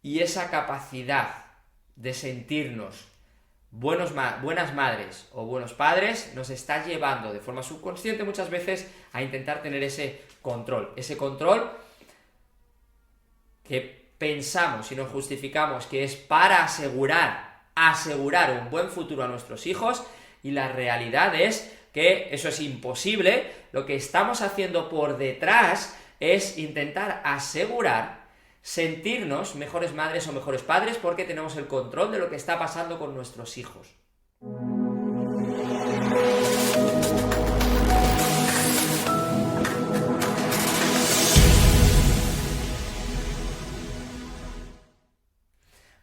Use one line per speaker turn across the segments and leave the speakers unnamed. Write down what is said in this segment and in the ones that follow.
y esa capacidad de sentirnos buenas madres o buenos padres nos está llevando de forma subconsciente muchas veces a intentar tener ese control que pensamos y nos justificamos que es para asegurar un buen futuro a nuestros hijos, y la realidad es que eso es imposible. Lo que estamos haciendo por detrás es intentar asegurar sentirnos mejores madres o mejores padres porque tenemos el control de lo que está pasando con nuestros hijos.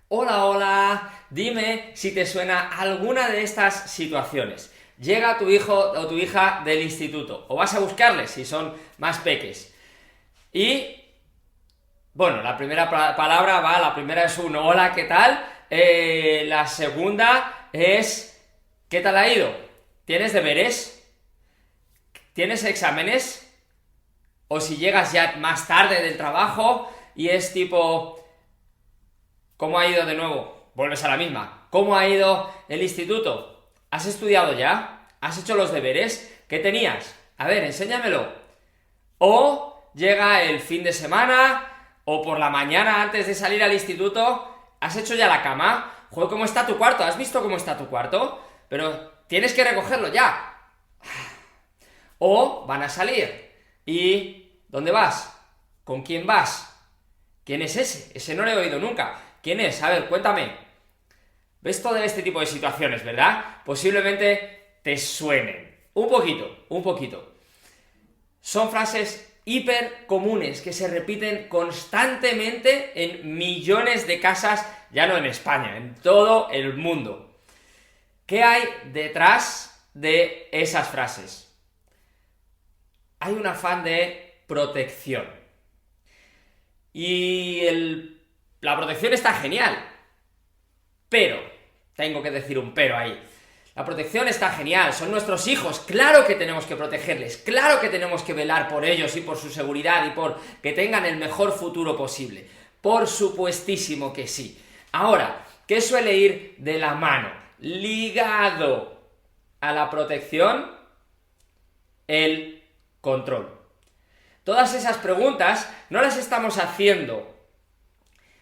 Hola, dime si te suena alguna de estas situaciones. Llega tu hijo o tu hija del instituto, o vas a buscarles si son más peques, y bueno, la primera palabra la primera es un hola, ¿qué tal? La segunda es ¿qué tal ha ido? ¿Tienes deberes? ¿Tienes exámenes? O si llegas ya más tarde del trabajo y es tipo ¿cómo ha ido de nuevo? Vuelves a la misma. ¿Cómo ha ido el instituto? ¿Has estudiado ya? ¿Has hecho los deberes? ¿Qué tenías? A ver, enséñamelo. O llega el fin de semana, o por la mañana antes de salir al instituto, ¿has hecho ya la cama? Joder, ¿cómo está tu cuarto? ¿Has visto cómo está tu cuarto? Pero tienes que recogerlo ya. O van a salir. ¿Y dónde vas? ¿Con quién vas? ¿Quién es ese? Ese no lo he oído nunca. ¿Quién es? A ver, cuéntame. ¿Ves todo este tipo de situaciones, verdad? Posiblemente te suenen. Un poquito. Son frases hiper comunes que se repiten constantemente en millones de casas, ya no en España, en todo el mundo. ¿Qué hay detrás de esas frases? Hay un afán de protección. Y la protección está genial. Pero, tengo que decir un pero ahí. La protección está genial, son nuestros hijos, claro que tenemos que protegerles, claro que tenemos que velar por ellos y por su seguridad y por que tengan el mejor futuro posible. Por supuestísimo que sí. Ahora, ¿qué suele ir de la mano? Ligado a la protección, el control. Todas esas preguntas no las estamos haciendo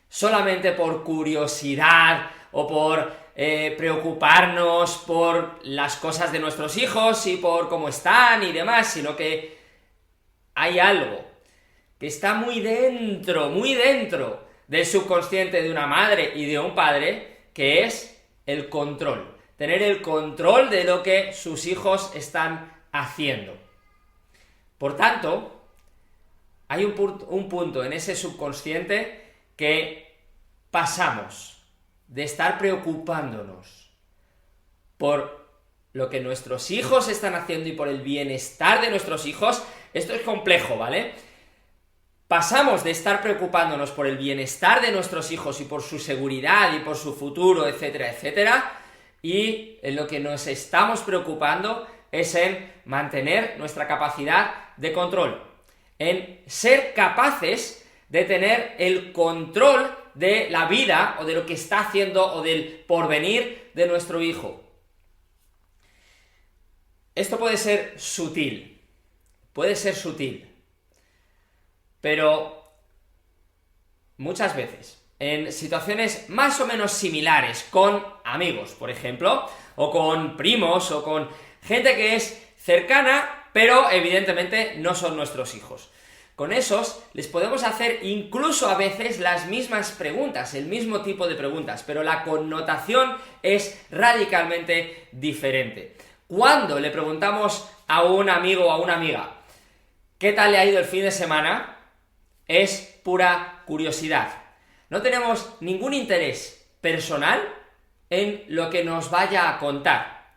solamente por curiosidad o por preocuparnos por las cosas de nuestros hijos y por cómo están y demás, sino que hay algo que está muy dentro del subconsciente de una madre y de un padre, que es el control. Tener el control de lo que sus hijos están haciendo. Por tanto, hay un punto en ese subconsciente que pasamos de estar preocupándonos por lo que nuestros hijos están haciendo y por el bienestar de nuestros hijos. Esto es complejo, ¿vale? Pasamos de estar preocupándonos por el bienestar de nuestros hijos y por su seguridad y por su futuro, etcétera, etcétera, y en lo que nos estamos preocupando es en mantener nuestra capacidad de control, en ser capaces de tener el control de la vida o de lo que está haciendo o del porvenir de nuestro hijo. Esto puede ser sutil, pero muchas veces, en situaciones más o menos similares, con amigos, por ejemplo, o con primos, o con gente que es cercana, pero evidentemente no son nuestros hijos. Con esos les podemos hacer incluso a veces las mismas preguntas, el mismo tipo de preguntas, pero la connotación es radicalmente diferente. Cuando le preguntamos a un amigo o a una amiga ¿qué tal le ha ido el fin de semana?, es pura curiosidad. No tenemos ningún interés personal en lo que nos vaya a contar.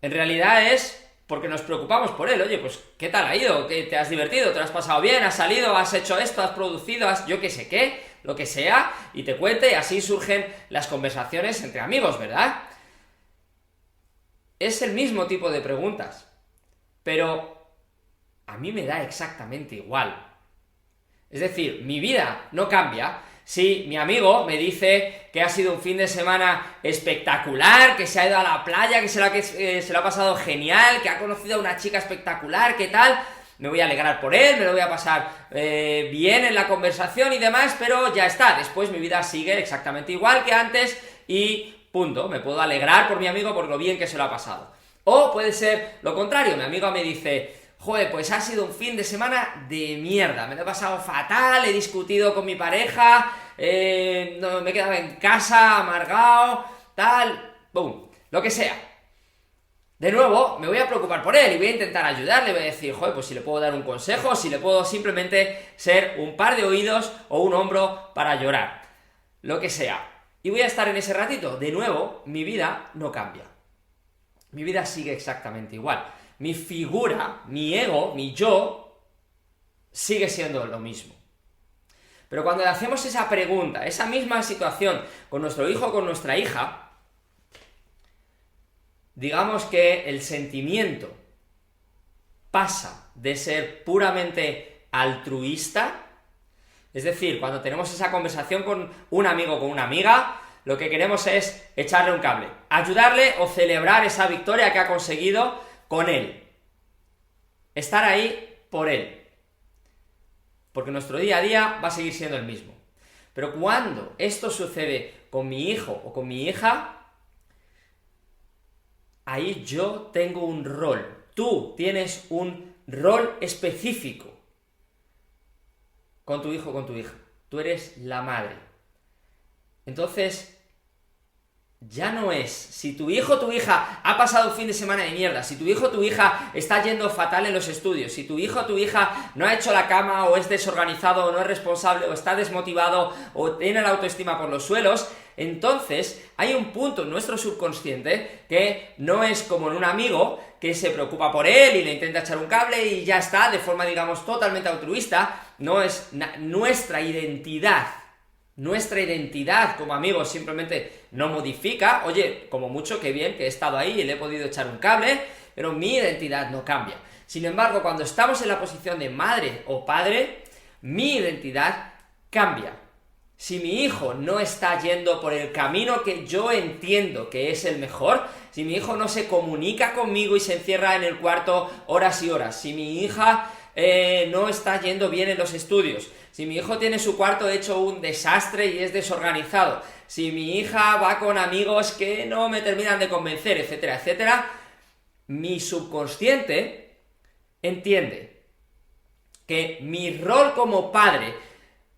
En realidad es porque nos preocupamos por él. Oye, pues, ¿qué tal ha ido? ¿Qué te has divertido? ¿Te lo has pasado bien? ¿Has salido? ¿Has hecho esto? ¿Has producido? Yo qué sé qué, lo que sea, y te cuente, y así surgen las conversaciones entre amigos, ¿verdad? Es el mismo tipo de preguntas, pero a mí me da exactamente igual. Es decir, mi vida no cambia Si mi amigo me dice que ha sido un fin de semana espectacular, que se ha ido a la playa, que se lo ha pasado genial, que ha conocido a una chica espectacular, ¿qué tal? Me voy a alegrar por él, me lo voy a pasar bien en la conversación y demás, pero ya está, después mi vida sigue exactamente igual que antes y punto, me puedo alegrar por mi amigo por lo bien que se lo ha pasado. O puede ser lo contrario, mi amigo me dice: joder, pues ha sido un fin de semana de mierda, me lo he pasado fatal, he discutido con mi pareja, no, me he quedado en casa, amargado, tal, boom, lo que sea. De nuevo, me voy a preocupar por él y voy a intentar ayudarle, voy a decir, joder, pues si le puedo dar un consejo, si le puedo simplemente ser un par de oídos o un hombro para llorar, lo que sea. Y voy a estar en ese ratito. De nuevo, mi vida no cambia. Mi vida sigue exactamente igual. Mi figura, mi ego, mi yo, sigue siendo lo mismo. Pero cuando le hacemos esa pregunta, esa misma situación con nuestro hijo o con nuestra hija, digamos que el sentimiento pasa de ser puramente altruista, es decir, cuando tenemos esa conversación con un amigo o con una amiga, lo que queremos es echarle un cable, ayudarle o celebrar esa victoria que ha conseguido con él. Estar ahí por él. Porque nuestro día a día va a seguir siendo el mismo. Pero cuando esto sucede con mi hijo o con mi hija, ahí yo tengo un rol. Tú tienes un rol específico con tu hijo o con tu hija. Tú eres la madre. Entonces, ya no es si tu hijo o tu hija ha pasado un fin de semana de mierda, si tu hijo o tu hija está yendo fatal en los estudios, si tu hijo o tu hija no ha hecho la cama o es desorganizado o no es responsable o está desmotivado o tiene la autoestima por los suelos, entonces hay un punto en nuestro subconsciente que no es como en un amigo que se preocupa por él y le intenta echar un cable y ya está, de forma digamos totalmente altruista, no es nuestra identidad. Nuestra identidad como amigos simplemente no modifica. Oye, como mucho, qué bien que he estado ahí y le he podido echar un cable, pero mi identidad no cambia. Sin embargo, cuando estamos en la posición de madre o padre, mi identidad cambia. Si mi hijo no está yendo por el camino que yo entiendo que es el mejor, si mi hijo no se comunica conmigo y se encierra en el cuarto horas y horas, si mi hija no está yendo bien en los estudios, si mi hijo tiene su cuarto hecho un desastre y es desorganizado, si mi hija va con amigos que no me terminan de convencer, etcétera, etcétera, mi subconsciente entiende que mi rol como padre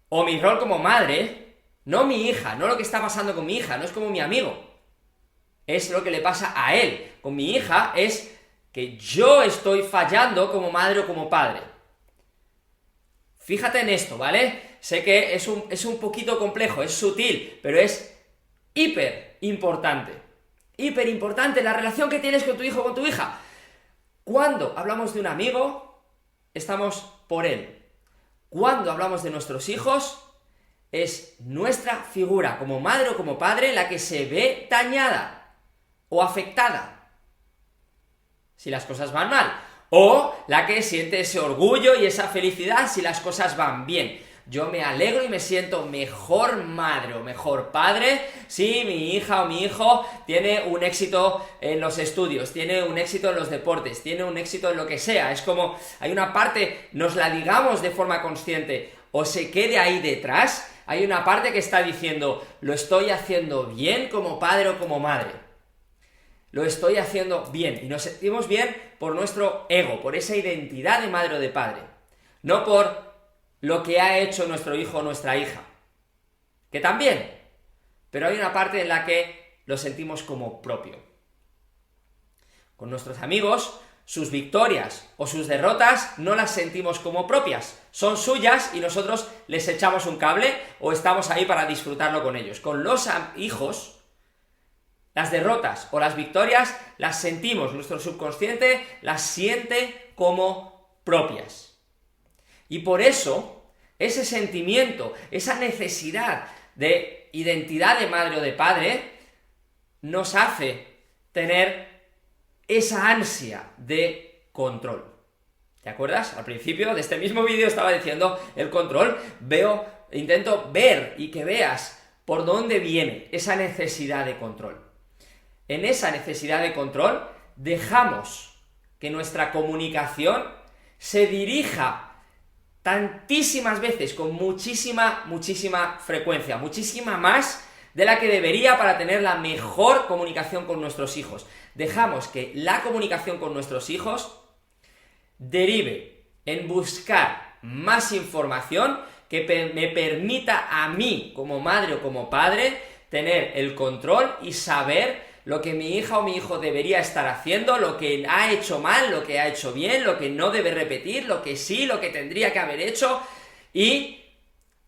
o mi rol como madre, no mi hija, no lo que está pasando con mi hija, no es como mi amigo, es lo que le pasa a él. Con mi hija es que yo estoy fallando como madre o como padre. Fíjate en esto, ¿vale? Sé que es un poquito complejo, es sutil, pero es hiper importante. Hiper importante la relación que tienes con tu hijo o con tu hija. Cuando hablamos de un amigo, estamos por él. Cuando hablamos de nuestros hijos, es nuestra figura como madre o como padre la que se ve dañada o afectada si las cosas van mal, o la que siente ese orgullo y esa felicidad si las cosas van bien. Yo me alegro y me siento mejor madre o mejor padre si mi hija o mi hijo tiene un éxito en los estudios, tiene un éxito en los deportes, tiene un éxito en lo que sea. Es como, hay una parte, nos la digamos de forma consciente o se quede ahí detrás, hay una parte que está diciendo, lo estoy haciendo bien como padre o como madre. Lo estoy haciendo bien, y nos sentimos bien por nuestro ego, por esa identidad de madre o de padre, no por lo que ha hecho nuestro hijo o nuestra hija, que también, pero hay una parte en la que lo sentimos como propio. Con nuestros amigos, sus victorias o sus derrotas no las sentimos como propias, son suyas y nosotros les echamos un cable o estamos ahí para disfrutarlo con ellos. Con los hijos, las derrotas o las victorias las sentimos, nuestro subconsciente las siente como propias. Y por eso, ese sentimiento, esa necesidad de identidad de madre o de padre, nos hace tener esa ansia de control. ¿Te acuerdas? Al principio de este mismo vídeo estaba diciendo el control, veo intento ver y que veas por dónde viene esa necesidad de control. En esa necesidad de control dejamos que nuestra comunicación se dirija tantísimas veces, con muchísima frecuencia, muchísima más de la que debería para tener la mejor comunicación con nuestros hijos. Dejamos que la comunicación con nuestros hijos derive en buscar más información que me permita a mí, como madre o como padre, tener el control y saber lo que mi hija o mi hijo debería estar haciendo, lo que ha hecho mal, lo que ha hecho bien, lo que no debe repetir, lo que sí, lo que tendría que haber hecho, y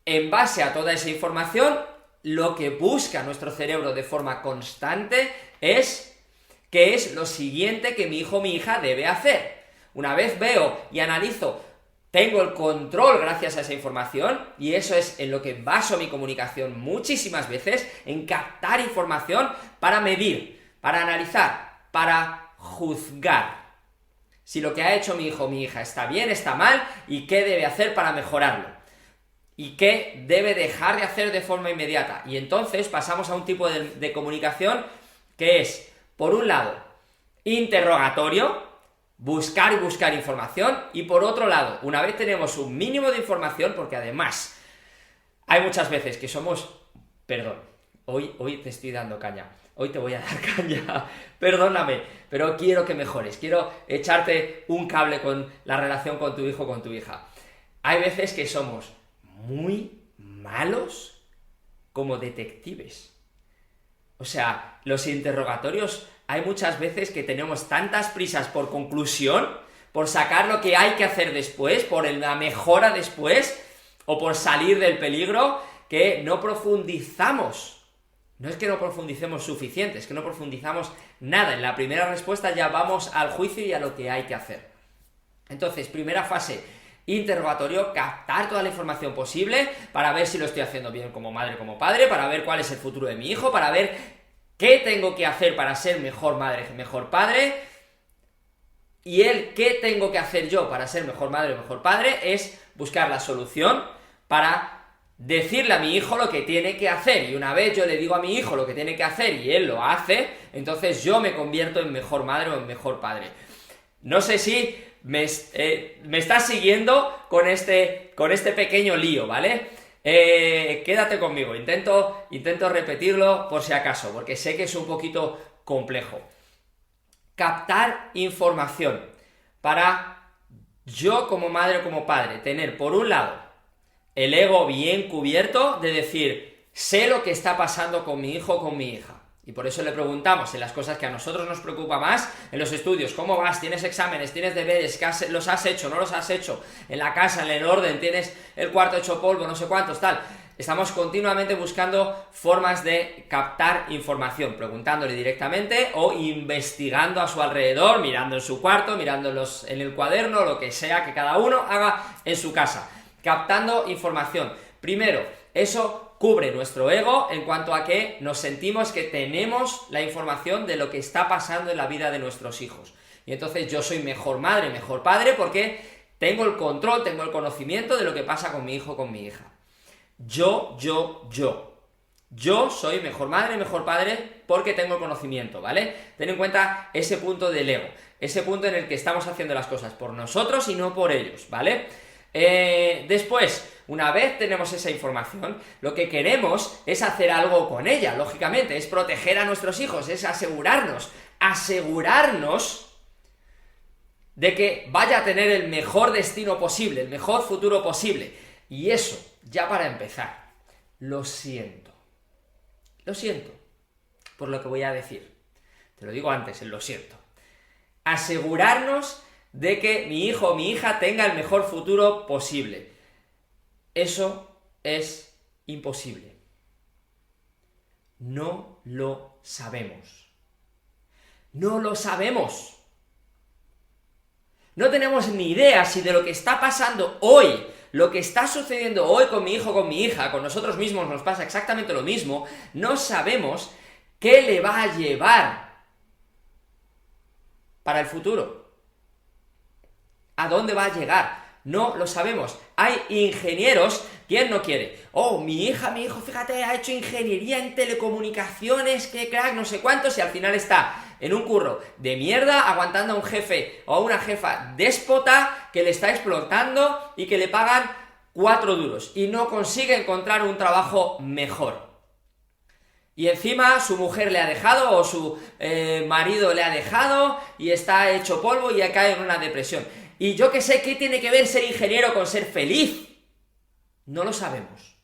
en base a toda esa información, lo que busca nuestro cerebro de forma constante es qué es lo siguiente que mi hijo o mi hija debe hacer. Una vez veo y analizo, tengo el control gracias a esa información, y eso es en lo que baso mi comunicación muchísimas veces, en captar información para medir, para analizar, para juzgar si lo que ha hecho mi hijo o mi hija está bien, está mal, y qué debe hacer para mejorarlo, y qué debe dejar de hacer de forma inmediata. Y entonces pasamos a un tipo de comunicación que es, por un lado, interrogatorio, buscar y buscar información, y por otro lado, una vez tenemos un mínimo de información, porque además hay muchas veces que somos... Perdón, hoy te estoy dando caña, hoy te voy a dar caña, perdóname, pero quiero que mejores, quiero echarte un cable con la relación con tu hijo o con tu hija. Hay veces que somos muy malos como detectives. O sea, los interrogatorios, hay muchas veces que tenemos tantas prisas por conclusión, por sacar lo que hay que hacer después, por la mejora después, o por salir del peligro, que no profundizamos. No es que no profundicemos suficiente, es que no profundizamos nada. En la primera respuesta ya vamos al juicio y a lo que hay que hacer. Entonces, primera fase, interrogatorio, captar toda la información posible para ver si lo estoy haciendo bien como madre, como padre, para ver cuál es el futuro de mi hijo, para ver qué tengo que hacer para ser mejor madre, mejor padre, y qué tengo que hacer yo para ser mejor madre, mejor padre, es buscar la solución para decirle a mi hijo lo que tiene que hacer. Y una vez yo le digo a mi hijo lo que tiene que hacer y él lo hace, entonces yo me convierto en mejor madre o en mejor padre. No sé si me estás siguiendo con este pequeño lío, ¿vale? Quédate conmigo, intento repetirlo por si acaso, porque sé que es un poquito complejo. Captar información para yo como madre o como padre tener, por un lado, el ego bien cubierto de decir, sé lo que está pasando con mi hijo o con mi hija. Y por eso le preguntamos en las cosas que a nosotros nos preocupa más, en los estudios, ¿cómo vas? ¿Tienes exámenes? ¿Tienes deberes? ¿Los has hecho? ¿No los has hecho? En la casa, en el orden, ¿tienes el cuarto hecho polvo? No sé cuántos, tal. Estamos continuamente buscando formas de captar información, preguntándole directamente o investigando a su alrededor, mirando en su cuarto, mirando en el cuaderno, lo que sea que cada uno haga en su casa. Captando información. Primero, eso cubre nuestro ego en cuanto a que nos sentimos que tenemos la información de lo que está pasando en la vida de nuestros hijos. Y entonces yo soy mejor madre, mejor padre, porque tengo el control, tengo el conocimiento de lo que pasa con mi hijo o con mi hija. Yo soy mejor madre, mejor padre, porque tengo el conocimiento, ¿vale? Ten en cuenta ese punto del ego, ese punto en el que estamos haciendo las cosas por nosotros y no por ellos, ¿vale? Después, una vez tenemos esa información, lo que queremos es hacer algo con ella, lógicamente, es proteger a nuestros hijos, es asegurarnos de que vaya a tener el mejor destino posible, el mejor futuro posible. Y eso, ya para empezar, lo siento por lo que voy a decir. Te lo digo antes, lo siento. Asegurarnos de que mi hijo o mi hija tenga el mejor futuro posible. Eso es imposible. No lo sabemos. No lo sabemos. No tenemos ni idea si de lo que está pasando hoy, lo que está sucediendo hoy con mi hijo o con mi hija, con nosotros mismos nos pasa exactamente lo mismo, no sabemos qué le va a llevar para el futuro. ¿A dónde va a llegar? No lo sabemos. Hay ingenieros ¿Quién no quiere? Oh, mi hijo, fíjate, ha hecho ingeniería en telecomunicaciones, qué crack, no sé cuántos, y al final está en un curro de mierda, aguantando a un jefe o a una jefa déspota que le está explotando y que le pagan 4 duros y no consigue encontrar un trabajo mejor. Y encima su mujer le ha dejado o su marido le ha dejado y está hecho polvo y cae en una depresión. Y yo que sé, ¿qué tiene que ver ser ingeniero con ser feliz? No lo sabemos.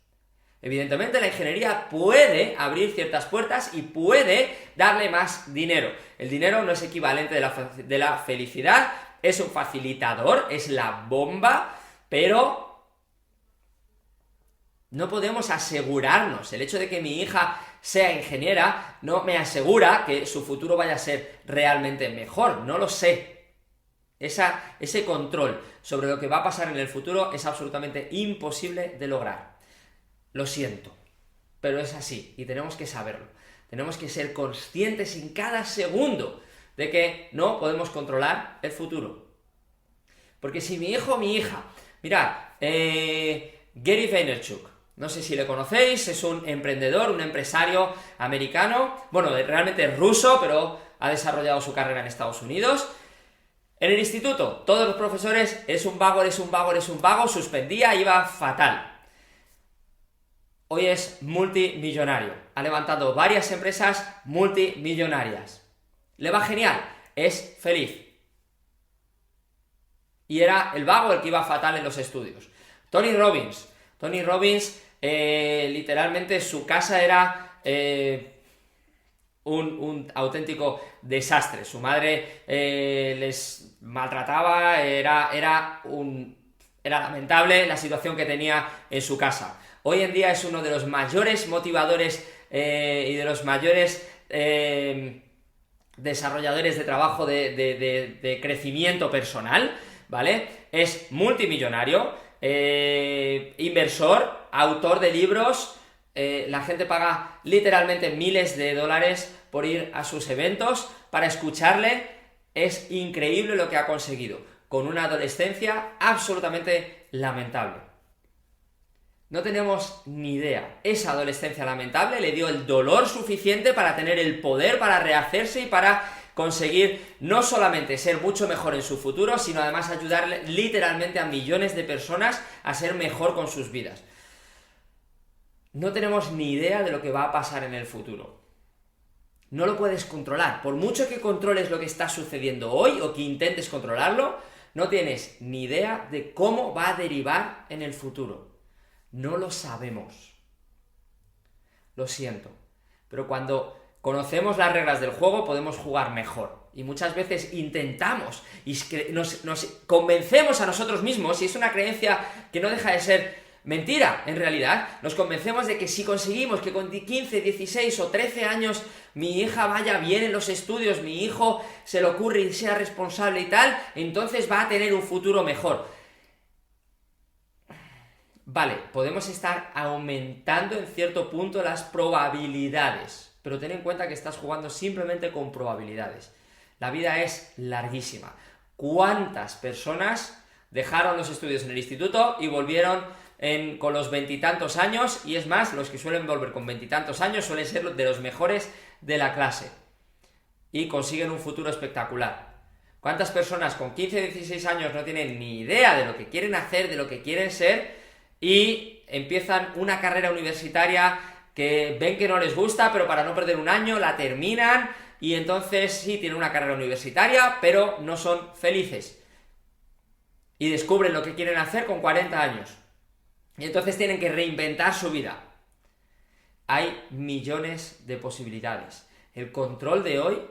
Evidentemente la ingeniería puede abrir ciertas puertas y puede darle más dinero. El dinero no es equivalente de la felicidad, es un facilitador, es la bomba, pero no podemos asegurarnos. El hecho de que mi hija sea ingeniera no me asegura que su futuro vaya a ser realmente mejor, no lo sé. Ese control sobre lo que va a pasar en el futuro es absolutamente imposible de lograr. Lo siento, pero es así y tenemos que saberlo. Tenemos que ser conscientes en cada segundo de que no podemos controlar el futuro. Porque si mi hijo o mi hija... Mirad, Gary Vaynerchuk, no sé si le conocéis, es un emprendedor, un empresario americano, bueno, realmente ruso, pero ha desarrollado su carrera en Estados Unidos. En el instituto, todos los profesores, es un vago, suspendía, iba fatal. Hoy es multimillonario, ha levantado varias empresas multimillonarias. Le va genial, es feliz. Y era el vago el que iba fatal en los estudios. Tony Robbins, literalmente su casa era un auténtico desastre. Su madre les maltrataba, era lamentable la situación que tenía en su casa. Hoy en día es uno de los mayores motivadores y de los mayores desarrolladores de trabajo de crecimiento personal, ¿vale? Es multimillonario, inversor, autor de libros, la gente paga literalmente miles de dólares por ir a sus eventos, para escucharle. Es increíble lo que ha conseguido, con una adolescencia absolutamente lamentable. No tenemos ni idea. Esa adolescencia lamentable le dio el dolor suficiente para tener el poder para rehacerse y para conseguir no solamente ser mucho mejor en su futuro, sino además ayudarle literalmente a millones de personas a ser mejor con sus vidas. No tenemos ni idea de lo que va a pasar en el futuro. No lo puedes controlar. Por mucho que controles lo que está sucediendo hoy o que intentes controlarlo, no tienes ni idea de cómo va a derivar en el futuro. No lo sabemos. Lo siento. Pero cuando conocemos las reglas del juego, podemos jugar mejor. Y muchas veces intentamos y nos convencemos a nosotros mismos, y es una creencia que no deja de ser mentira, en realidad. Nos convencemos de que si conseguimos que con 15, 16 o 13 años mi hija vaya bien en los estudios, mi hijo se le ocurre y sea responsable y tal, entonces va a tener un futuro mejor. Vale, podemos estar aumentando en cierto punto las probabilidades, pero ten en cuenta que estás jugando simplemente con probabilidades. La vida es larguísima. ¿Cuántas personas dejaron los estudios en el instituto y volvieron con los 20 y tantos años? Y es más, los que suelen volver con 20 y tantos años suelen ser de los mejores de la clase y consiguen un futuro espectacular. ¿Cuántas personas con 15 o 16 años no tienen ni idea de lo que quieren hacer, de lo que quieren ser, y empiezan una carrera universitaria que ven que no les gusta, pero para no perder un año la terminan, y entonces sí tienen una carrera universitaria, pero no son felices? Y descubren lo que quieren hacer con 40 años. Y entonces tienen que reinventar su vida. Hay millones de posibilidades. El control de hoy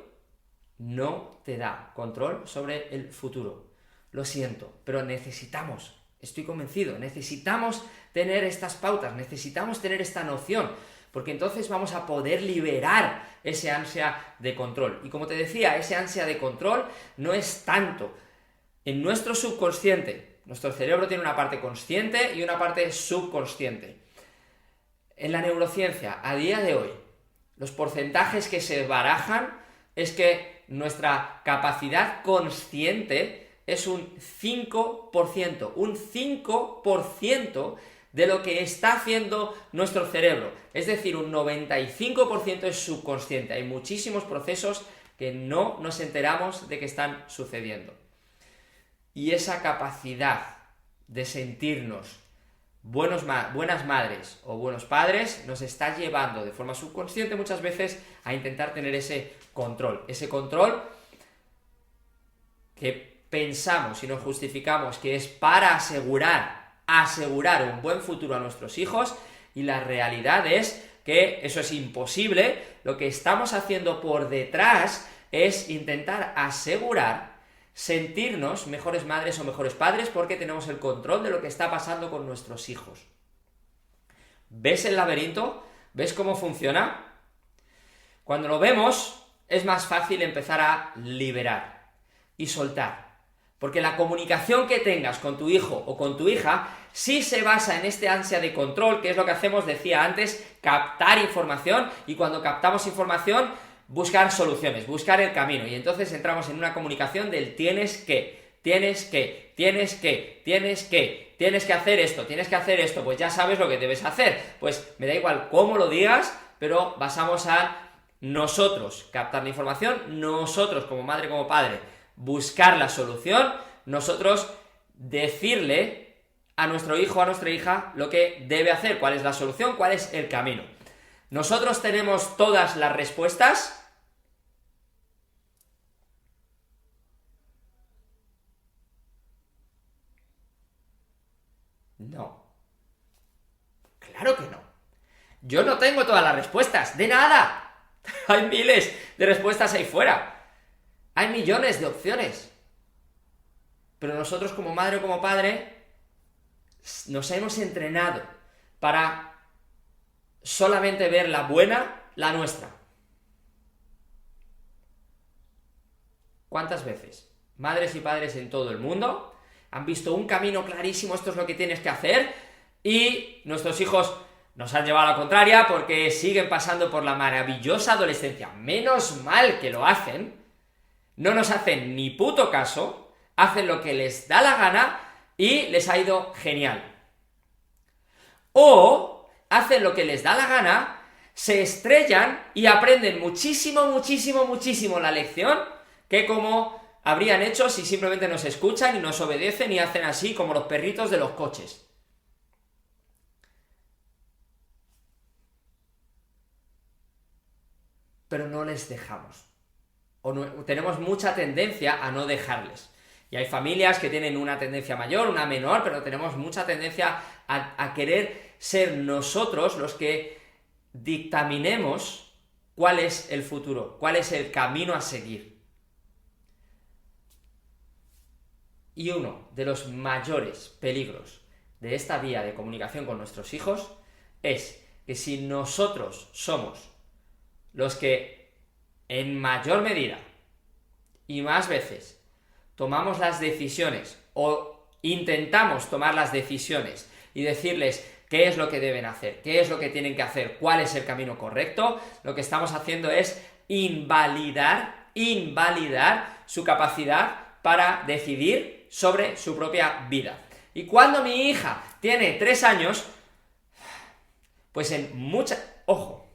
no te da control sobre el futuro. Lo siento, pero necesitamos, estoy convencido, necesitamos tener estas pautas, necesitamos tener esta noción, porque entonces vamos a poder liberar ese ansia de control. Y como te decía, ese ansia de control no es tanto en nuestro subconsciente. Nuestro cerebro tiene una parte consciente y una parte subconsciente. En la neurociencia, a día de hoy, los porcentajes que se barajan es que nuestra capacidad consciente es un 5%. Un 5% de lo que está haciendo nuestro cerebro. Es decir, un 95% es subconsciente. Hay muchísimos procesos que no nos enteramos de que están sucediendo. Y esa capacidad de sentirnos buenas madres o buenos padres nos está llevando de forma subconsciente muchas veces a intentar tener ese control que pensamos y nos justificamos que es para asegurar un buen futuro a nuestros hijos, y la realidad es que eso es imposible. Lo que estamos haciendo por detrás es intentar asegurar sentirnos mejores madres o mejores padres porque tenemos el control de lo que está pasando con nuestros hijos. ¿Ves el laberinto? ¿Ves cómo funciona? Cuando lo vemos, es más fácil empezar a liberar y soltar. Porque la comunicación que tengas con tu hijo o con tu hija sí se basa en este ansia de control, que es lo que hacemos, decía antes, captar información, y cuando captamos información, buscar soluciones, buscar el camino, y entonces entramos en una comunicación del tienes que hacer esto, pues ya sabes lo que debes hacer, pues me da igual cómo lo digas, pero pasamos a nosotros captar la información, nosotros como madre, como padre, buscar la solución, nosotros decirle a nuestro hijo o a nuestra hija lo que debe hacer, cuál es la solución, cuál es el camino. ¿Nosotros tenemos todas las respuestas? No. Claro que no. Yo no tengo todas las respuestas, de nada. Hay miles de respuestas ahí fuera. Hay millones de opciones. Pero nosotros como madre o como padre nos hemos entrenado para solamente ver la buena, la nuestra. ¿Cuántas veces madres y padres en todo el mundo han visto un camino clarísimo, esto es lo que tienes que hacer, y nuestros hijos nos han llevado a la contraria porque siguen pasando por la maravillosa adolescencia? Menos mal que lo hacen, no nos hacen ni puto caso, hacen lo que les da la gana y les ha ido genial. O hacen lo que les da la gana, se estrellan y aprenden muchísimo la lección que como habrían hecho si simplemente nos escuchan y nos obedecen y hacen así como los perritos de los coches. Pero no les dejamos. Tenemos mucha tendencia a no dejarles. Y hay familias que tienen una tendencia mayor, una menor, pero tenemos mucha tendencia a querer ser nosotros los que dictaminemos cuál es el futuro, cuál es el camino a seguir. Y uno de los mayores peligros de esta vía de comunicación con nuestros hijos es que si nosotros somos los que en mayor medida y más veces tomamos las decisiones o intentamos tomar las decisiones y decirles qué es lo que deben hacer, qué es lo que tienen que hacer, cuál es el camino correcto, lo que estamos haciendo es invalidar su capacidad para decidir sobre su propia vida. Y cuando mi hija tiene 3 años, pues ojo,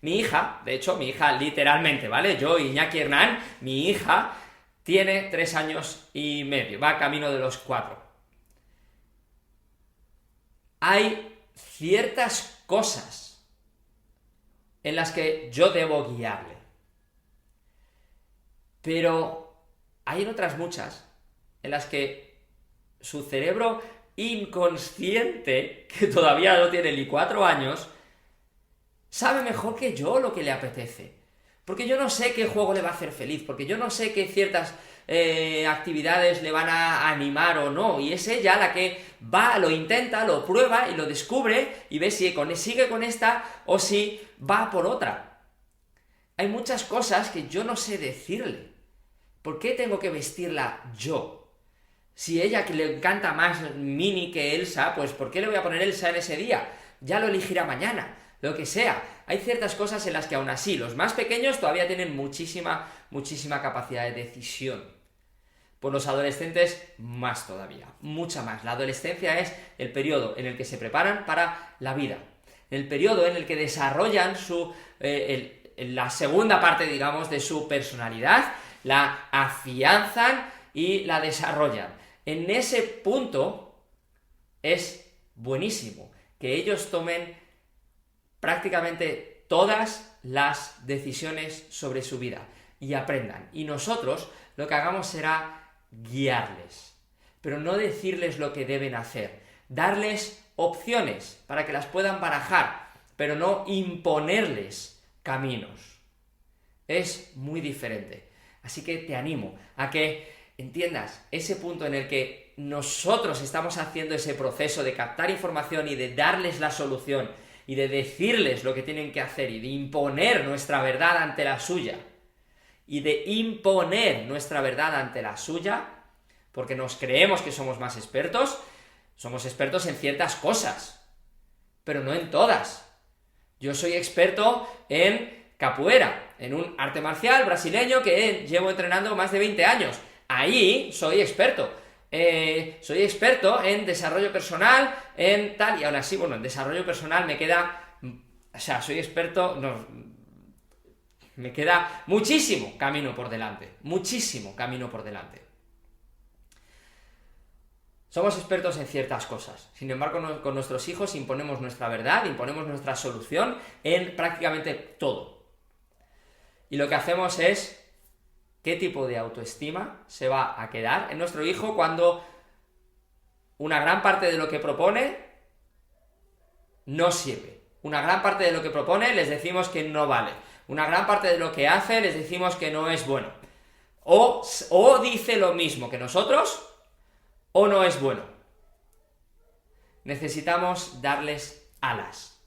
mi hija, de hecho, mi hija literalmente, ¿vale? Yo, Iñaki Hernán, mi hija tiene 3 años y medio, va camino de los 4. Hay ciertas cosas en las que yo debo guiarle, pero hay otras muchas en las que su cerebro inconsciente, que todavía no tiene ni 4 años, sabe mejor que yo lo que le apetece. Porque yo no sé qué juego le va a hacer feliz, porque yo no sé qué ciertas actividades le van a animar o no, y es ella la que va, lo intenta, lo prueba y lo descubre y ve si sigue con esta o si va por otra. Hay muchas cosas que yo no sé decirle. ¿Por qué tengo que vestirla yo? Si ella que le encanta más Minnie que Elsa, pues ¿por qué le voy a poner Elsa en ese día? Ya lo elegirá mañana, lo que sea. Hay ciertas cosas en las que aún así los más pequeños todavía tienen muchísima capacidad de decisión. Pues los adolescentes más todavía, mucha más. La adolescencia es el periodo en el que se preparan para la vida, el periodo en el que desarrollan la segunda parte, digamos, de su personalidad, la afianzan y la desarrollan. En ese punto es buenísimo que ellos tomen prácticamente todas las decisiones sobre su vida y aprendan. Y nosotros lo que hagamos será guiarles, pero no decirles lo que deben hacer, darles opciones para que las puedan barajar, pero no imponerles caminos. Es muy diferente. Así que te animo a que entiendas ese punto en el que nosotros estamos haciendo ese proceso de captar información y de darles la solución y de decirles lo que tienen que hacer y de imponer nuestra verdad ante la suya. Y de imponer nuestra verdad ante la suya, porque nos creemos que somos más expertos, somos expertos en ciertas cosas, pero no en todas. Yo soy experto en capoeira, en un arte marcial brasileño que llevo entrenando más de 20 años. Ahí soy experto. Soy experto en desarrollo personal, en tal, y aún así, bueno, en desarrollo personal me queda, o sea, soy experto, no, me queda muchísimo camino por delante, muchísimo camino por delante. Somos expertos en ciertas cosas, sin embargo, con nuestros hijos imponemos nuestra verdad, imponemos nuestra solución en prácticamente todo. Y lo que hacemos es qué tipo de autoestima se va a quedar en nuestro hijo cuando una gran parte de lo que propone no sirve. Una gran parte de lo que propone les decimos que no vale. Una gran parte de lo que hace les decimos que no es bueno. O dice lo mismo que nosotros, o no es bueno. Necesitamos darles alas.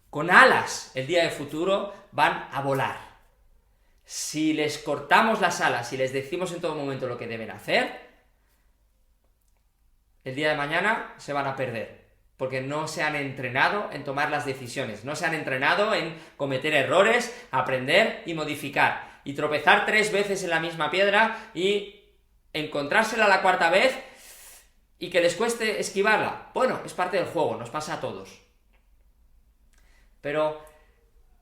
Con alas, el día de futuro van a volar. Si les cortamos las alas y les decimos en todo momento lo que deben hacer, el día de mañana se van a perder, porque no se han entrenado en tomar las decisiones, no se han entrenado en cometer errores, aprender y modificar, y tropezar 3 veces en la misma piedra y encontrársela la 4ª vez y que les cueste esquivarla. Bueno, es parte del juego, nos pasa a todos. Pero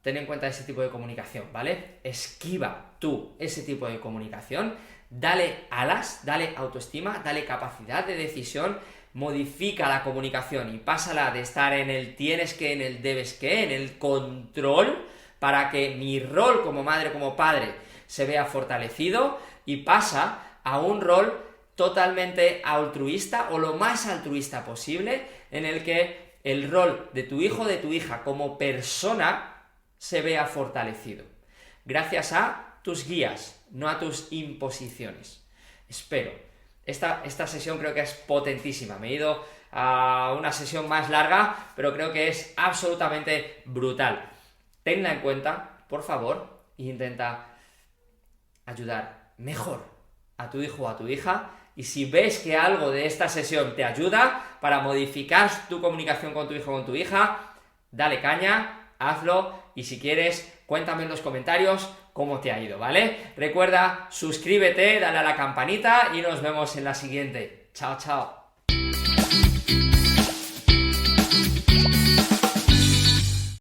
ten en cuenta ese tipo de comunicación, ¿vale? Esquiva tú ese tipo de comunicación, dale alas, dale autoestima, dale capacidad de decisión, modifica la comunicación y pásala de estar en el tienes que, en el debes que, en el control, para que mi rol como madre, como padre, se vea fortalecido, y pasa a un rol totalmente altruista, o lo más altruista posible, en el que el rol de tu hijo o de tu hija como persona se vea fortalecido, gracias a tus guías, no a tus imposiciones. Espero. Esta sesión creo que es potentísima. Me he ido a una sesión más larga, pero creo que es absolutamente brutal. Tenla en cuenta, por favor, e intenta ayudar mejor a tu hijo o a tu hija. Y si ves que algo de esta sesión te ayuda para modificar tu comunicación con tu hijo o con tu hija, dale caña, hazlo, y si quieres, cuéntame en los comentarios cómo te ha ido, ¿vale? Recuerda, suscríbete, dale a la campanita y nos vemos en la siguiente. Chao, chao.